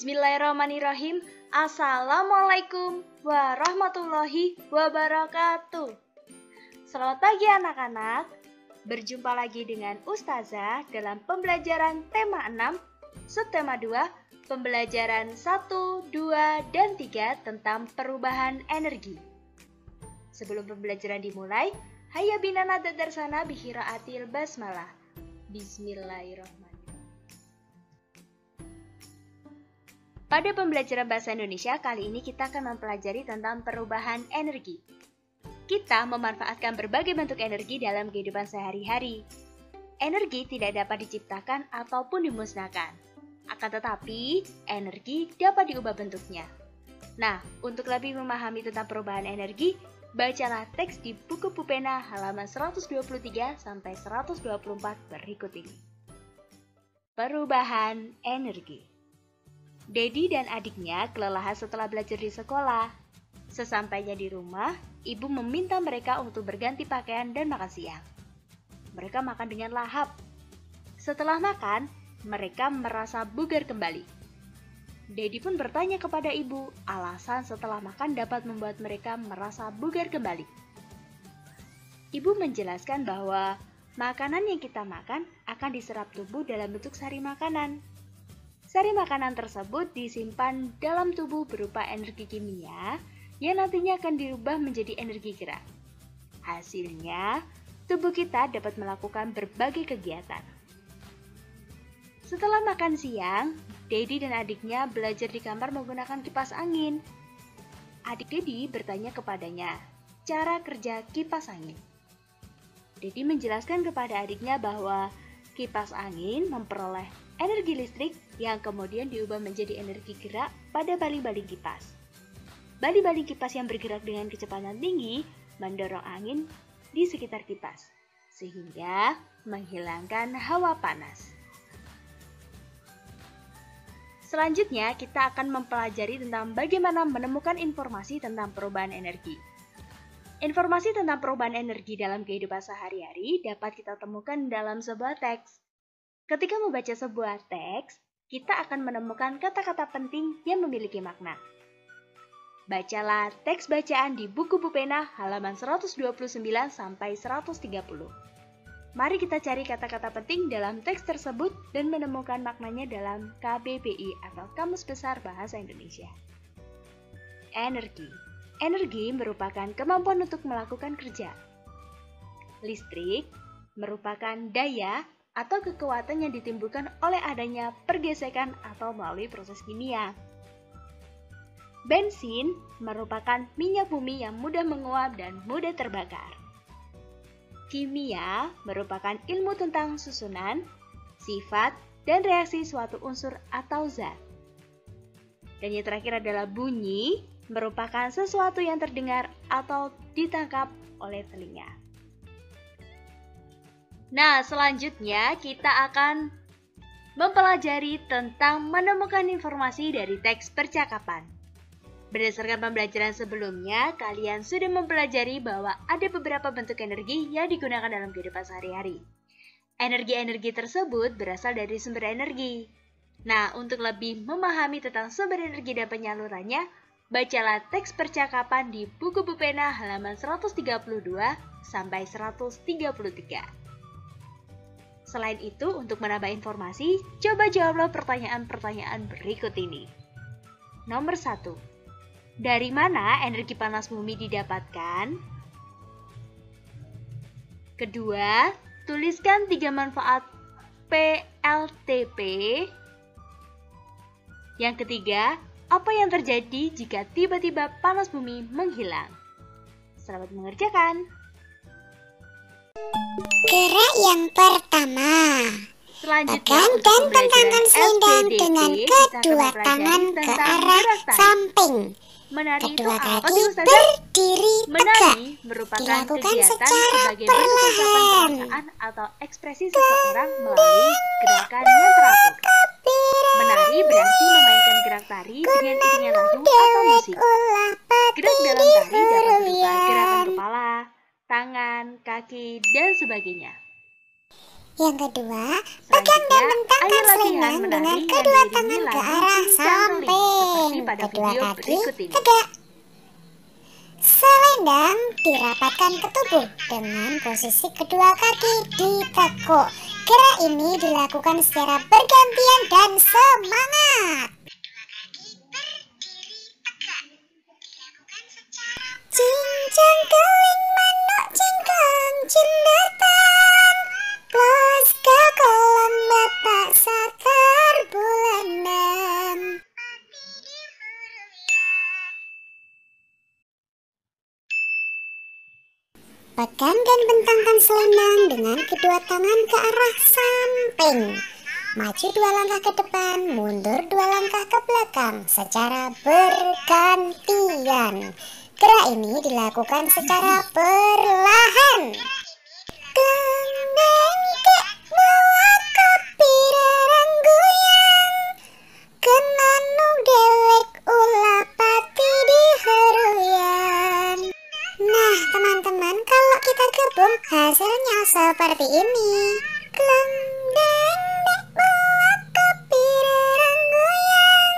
Bismillahirrahmanirrahim. Assalamualaikum warahmatullahi wabarakatuh. Selamat pagi anak-anak. Berjumpa lagi dengan Ustazah dalam pembelajaran tema 6, subtema 2, pembelajaran 1, 2, dan 3 tentang perubahan energi. Sebelum pembelajaran dimulai, hayya bina nada darsana bihiraatil basmalah. Bismillahirrahmanirrahim. Pada pembelajaran bahasa Indonesia kali ini kita akan mempelajari tentang perubahan energi. Kita memanfaatkan berbagai bentuk energi dalam kehidupan sehari-hari. Energi tidak dapat diciptakan ataupun dimusnahkan. Akan tetapi, energi dapat diubah bentuknya. Nah, untuk lebih memahami tentang perubahan energi, bacalah teks di buku Pupena halaman 123 sampai 124 berikut ini. Perubahan energi. Dedi dan adiknya kelelahan setelah belajar di sekolah. Sesampainya di rumah, ibu meminta mereka untuk berganti pakaian dan makan siang. Mereka makan dengan lahap. Setelah makan, mereka merasa bugar kembali. Dedi pun bertanya kepada ibu, alasan setelah makan dapat membuat mereka merasa bugar kembali. Ibu menjelaskan bahwa makanan yang kita makan akan diserap tubuh dalam bentuk sari makanan. Sari makanan tersebut disimpan dalam tubuh berupa energi kimia yang nantinya akan dirubah menjadi energi gerak. Hasilnya, tubuh kita dapat melakukan berbagai kegiatan. Setelah makan siang, Dedi dan adiknya belajar di kamar menggunakan kipas angin. Adik Dedi bertanya kepadanya cara kerja kipas angin. Dedi menjelaskan kepada adiknya bahwa kipas angin memperoleh energi listrik yang kemudian diubah menjadi energi gerak pada baling-baling kipas. Baling-baling kipas yang bergerak dengan kecepatan tinggi mendorong angin di sekitar kipas, sehingga menghilangkan hawa panas. Selanjutnya, kita akan mempelajari tentang bagaimana menemukan informasi tentang perubahan energi. Informasi tentang perubahan energi dalam kehidupan sehari-hari dapat kita temukan dalam sebuah teks. Ketika membaca sebuah teks, kita akan menemukan kata-kata penting yang memiliki makna. Bacalah teks bacaan di buku Pupena halaman 129 sampai 130. Mari kita cari kata-kata penting dalam teks tersebut dan menemukan maknanya dalam KBBI atau Kamus Besar Bahasa Indonesia. Energi. Energi merupakan kemampuan untuk melakukan kerja. Listrik merupakan daya atau kekuatan yang ditimbulkan oleh adanya pergesekan atau melalui proses kimia. Bensin merupakan minyak bumi yang mudah menguap dan mudah terbakar. Kimia merupakan ilmu tentang susunan, sifat, dan reaksi suatu unsur atau zat. Dan yang terakhir adalah bunyi, merupakan sesuatu yang terdengar atau ditangkap oleh telinga. Nah, selanjutnya kita akan mempelajari tentang menemukan informasi dari teks percakapan. Berdasarkan pembelajaran sebelumnya, kalian sudah mempelajari bahwa ada beberapa bentuk energi yang digunakan dalam kehidupan sehari-hari. Energi-energi tersebut berasal dari sumber energi. Nah, untuk lebih memahami tentang sumber energi dan penyalurannya, bacalah teks percakapan di buku Pupena halaman 132 sampai 133. Selain itu, untuk menambah informasi, coba jawablah pertanyaan-pertanyaan berikut ini. Nomor 1. Dari mana energi panas bumi didapatkan? Kedua, tuliskan 3 manfaat PLTP. Yang ketiga, apa yang terjadi jika tiba-tiba panas bumi menghilang? Selamat mengerjakan. Gerak yang pertama. Selanjutnya, Pegang dan bentangkan selendang dengan kedua tangan ke arah samping. Menari itu Kedua apa kaki sih, Ustazah? berdiri tegak. Menari merupakan Dilakukan kegiatan secara sebagai bentuk ungkapan perlahan. perasaan atau ekspresi seseorang melalui gerakan yang teratur. Menari berarti memainkan gerak tari dengan iringan lagu atau musik. Gerak dalam tari dapat berupa gerakan kepala, tangan, kaki, dan sebagainya. Yang kedua, pegang dan bentangkan selendang dengan kedua tangan ke arah samping. Kedua kaki tegak. Selendang dirapatkan ke tubuh dengan posisi kedua kaki ditekuk. Gerak ini dilakukan secara bergantian dan semangat. Cincang keling manuk cingkang cindatan, plos ke kolam bapak satar bulanan. Pegang dan bentangkan selendang dengan kedua tangan ke arah samping. Maju 2 langkah ke depan, mundur 2 langkah ke belakang secara bergantian. Gerak ini dilakukan secara perlahan. Gelendeng kek bawa kopi rarang goyang, kenanu dewek ulah pati diheruyan. Nah teman-teman, kalau kita gabung hasilnya seperti ini. Gelendeng kek bawa kopi rarang goyang,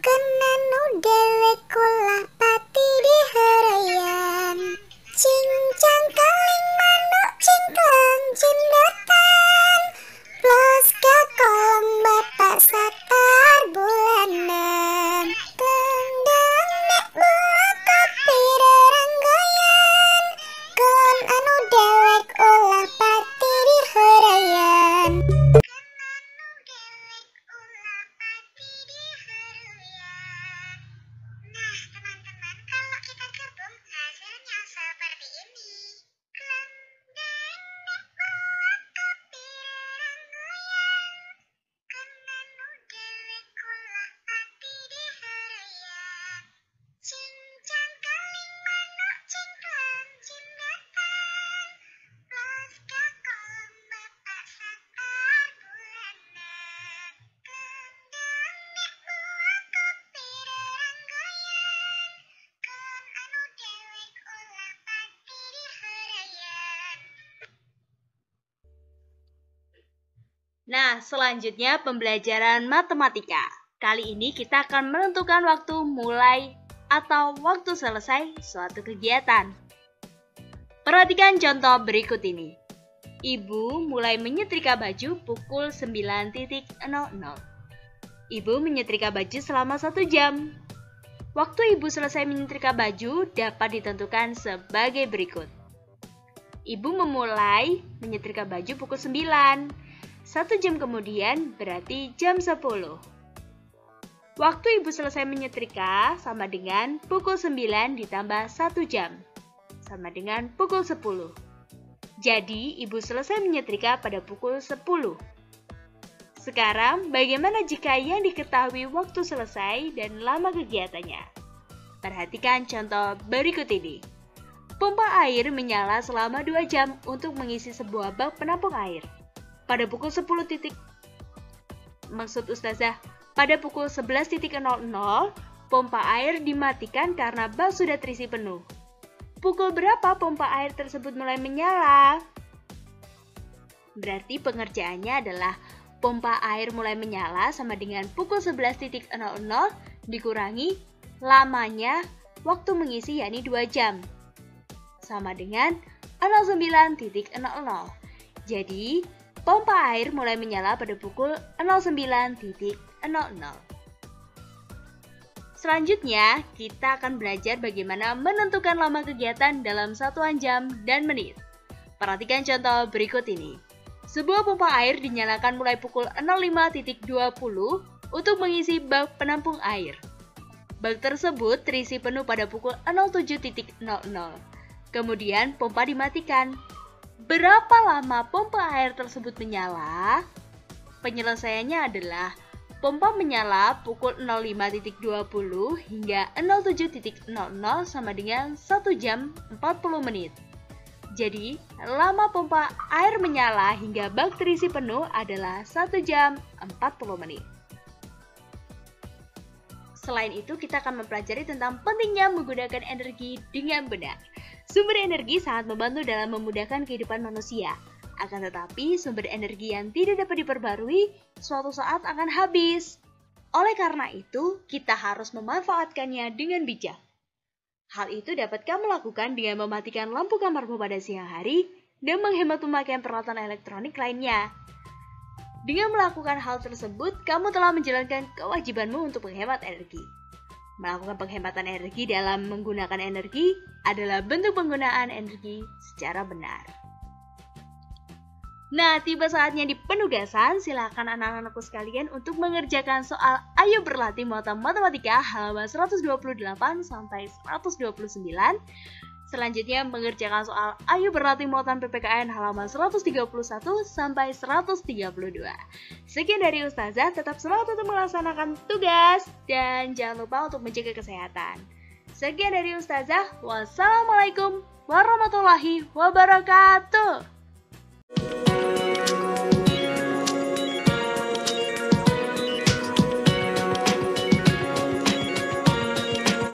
kenanu dewek ulah pati diheruyan. Cincang keling manuk cingklang cindatan, plos ke kolam bapak satar bulanan. Gelendang nek bawa kopi rarang goyang, kon anu dewek ulah pati diheruyan. Nah teman-teman, kalau kita gabung hasilnya seperti ini. Gelendeng nek bawa kopi rarang goyang, kenanu dewek ulah pati diheruyan. Cincang keling manuk cingklang cindatan, plos ke kolam bapak satar bulanan. Gelendang nek bawa kopi rarang goyang, kon anu dewek ulah pati diheruyan. Nah, selanjutnya pembelajaran matematika. Kali ini kita akan menentukan waktu mulai atau waktu selesai suatu kegiatan. Perhatikan contoh berikut ini. Ibu mulai menyetrika baju pukul 9.00. Ibu menyetrika baju selama 1 jam. Waktu ibu selesai menyetrika baju dapat ditentukan sebagai berikut. Ibu memulai menyetrika baju pukul 9. 1 jam kemudian berarti jam 10. Waktu ibu selesai menyetrika sama dengan pukul 9 ditambah 1 jam, sama dengan pukul 10. Jadi, ibu selesai menyetrika pada pukul 10. Sekarang, bagaimana jika yang diketahui waktu selesai dan lama kegiatannya? Perhatikan contoh berikut ini. Pompa air menyala selama 2 jam untuk mengisi sebuah bak penampung air. Pada pukul 11.00, pompa air dimatikan karena bak sudah terisi penuh. Pukul berapa pompa air tersebut mulai menyala? Berarti pengerjaannya adalah pompa air mulai menyala sama dengan pukul 11.00 dikurangi lamanya waktu mengisi yakni 2 jam. Sama dengan 09.00. Jadi, pompa air mulai menyala pada pukul 09.00. Selanjutnya, kita akan belajar bagaimana menentukan lama kegiatan dalam satuan jam dan menit. Perhatikan contoh berikut ini. Sebuah pompa air dinyalakan mulai pukul 05.20 untuk mengisi bak penampung air. Bak tersebut terisi penuh pada pukul 07.00. Kemudian pompa dimatikan. Berapa lama pompa air tersebut menyala? Penyelesaiannya adalah pompa menyala pukul 05.20 hingga 07.00 sama dengan 1 jam 40 menit. Jadi, lama pompa air menyala hingga bak terisi penuh adalah 1 jam 40 menit. Selain itu, kita akan mempelajari tentang pentingnya menggunakan energi dengan benar. Sumber energi sangat membantu dalam memudahkan kehidupan manusia. Akan tetapi, sumber energi yang tidak dapat diperbarui suatu saat akan habis. Oleh karena itu, kita harus memanfaatkannya dengan bijak. Hal itu dapat kamu lakukan dengan mematikan lampu kamarmu pada siang hari dan menghemat pemakaian peralatan elektronik lainnya. Dengan melakukan hal tersebut, kamu telah menjalankan kewajibanmu untuk menghemat energi. Melakukan penghematan energi dalam menggunakan energi adalah bentuk penggunaan energi secara benar. Nah, tiba saatnya di penugasan. Silakan anak-anakku sekalian untuk mengerjakan soal Ayo Berlatih Muatan Matematika halaman 128 sampai 129. Selanjutnya mengerjakan soal Ayo Berlatih Muatan PPKN halaman 131 sampai 132. Sekian dari Ustazah, tetap semangat untuk melaksanakan tugas dan jangan lupa untuk menjaga kesehatan. Sekian dari Ustazah, wassalamualaikum warahmatullahi wabarakatuh.